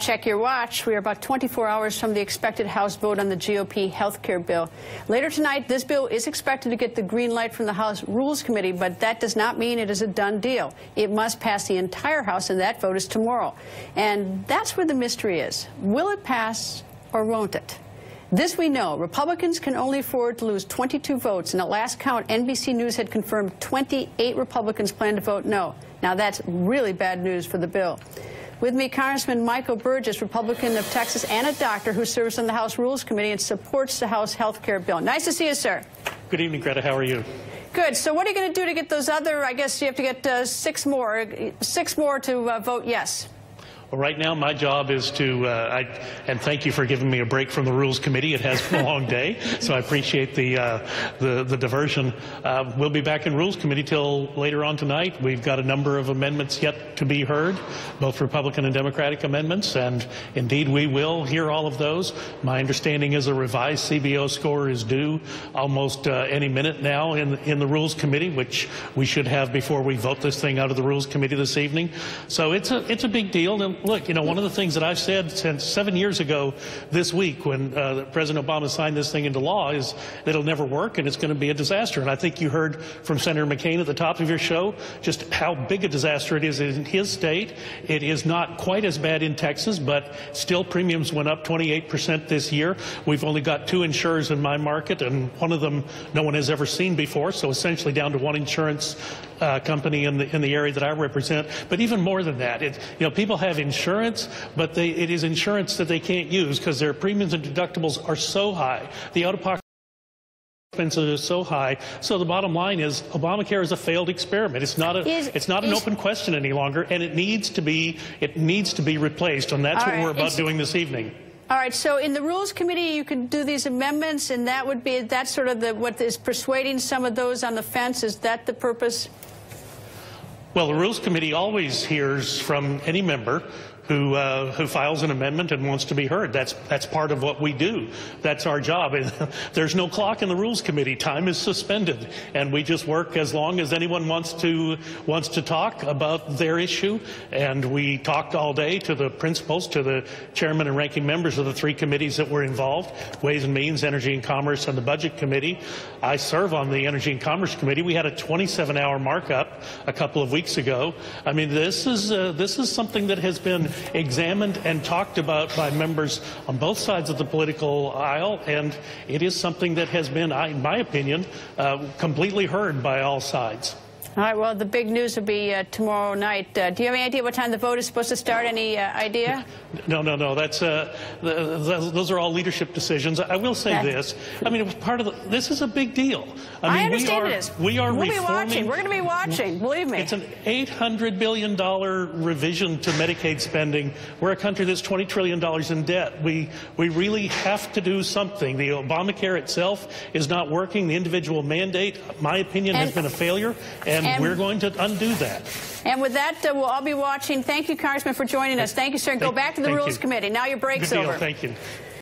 Check your watch. We are about 24 hours from the expected House vote on the GOP health care bill. Later tonight, this bill is expected to get the green light from the House Rules Committee, but that does not mean it is a done deal. It must pass the entire House, and that vote is tomorrow. And that's where the mystery is. Will it pass or won't it? This we know. Republicans can only afford to lose 22 votes, and at last count, NBC News had confirmed 28 Republicans plan to vote no. Now, that's really bad news for the bill. With me, Congressman Michael Burgess, Republican of Texas, and a doctor who serves on the House Rules Committee and supports the House health care bill. Nice to see you, sir. Good evening, Greta. How are you? Good. So what are you going to do to get those other, I guess you have to get six more to vote yes? Well, right now, my job is to, and thank you for giving me a break from the Rules Committee. It has been a long day, so I appreciate the diversion. We'll be back in Rules Committee till later on tonight. We've got a number of amendments yet to be heard, both Republican and Democratic amendments, and indeed we will hear all of those. My understanding is a revised CBO score is due almost any minute now in the Rules Committee, which we should have before we vote this thing out of the Rules Committee this evening. So it's a big deal. And look, you know, one of the things that I've said since 7 years ago this week when President Obama signed this thing into law is that it'll never work and it's going to be a disaster. And I think you heard from Senator McCain at the top of your show just how big a disaster it is in his state. It is not quite as bad in Texas, but still premiums went up 28% this year. We've only got 2 insurers in my market, and one of them no one has ever seen before, so essentially down to 1 insurance company in the area that I represent. But even more than that, people have insurance, but it is insurance that they can't use because their premiums and deductibles are so high. The out-of-pocket expenses are so high. So the bottom line is Obamacare is a failed experiment. It's not an open question any longer, and it needs to be replaced, and that's what we're about doing this evening. All right, so in the Rules Committee, you can do these amendments, and that's sort of what is persuading some of those on the fence. Is that the purpose? Well, the Rules Committee always hears from any member who files an amendment and wants to be heard. That's part of what we do. That's our job. There's no clock in the Rules Committee. Time is suspended, and we just work as long as anyone wants to talk about their issue. And we talked all day to the principals, to the chairman and ranking members of the 3 committees that were involved: Ways and Means, Energy and Commerce, and the Budget Committee. I serve on the Energy and Commerce Committee. We had a 27-hour markup a couple of weeks ago. I mean, this is something that has been examined and talked about by members on both sides of the political aisle, and it is something that has been, in my opinion, completely heard by all sides. All right, well, the big news will be tomorrow night. Do you have any idea what time the vote is supposed to start? Any idea? No. Those are all leadership decisions. I will say this. I mean, this is a big deal. I understand it is. We'll be watching. We're going to be watching, believe me. It's an $800 billion revision to Medicaid spending. We're a country that's $20 trillion in debt. We really have to do something. The Obamacare itself is not working. The individual mandate, my opinion, has been a failure. And we're going to undo that. And with that, we'll all be watching. Thank you, Congressman, for joining us. Thank you, sir. And go back to the Rules Committee. Now your break's over. Thank you.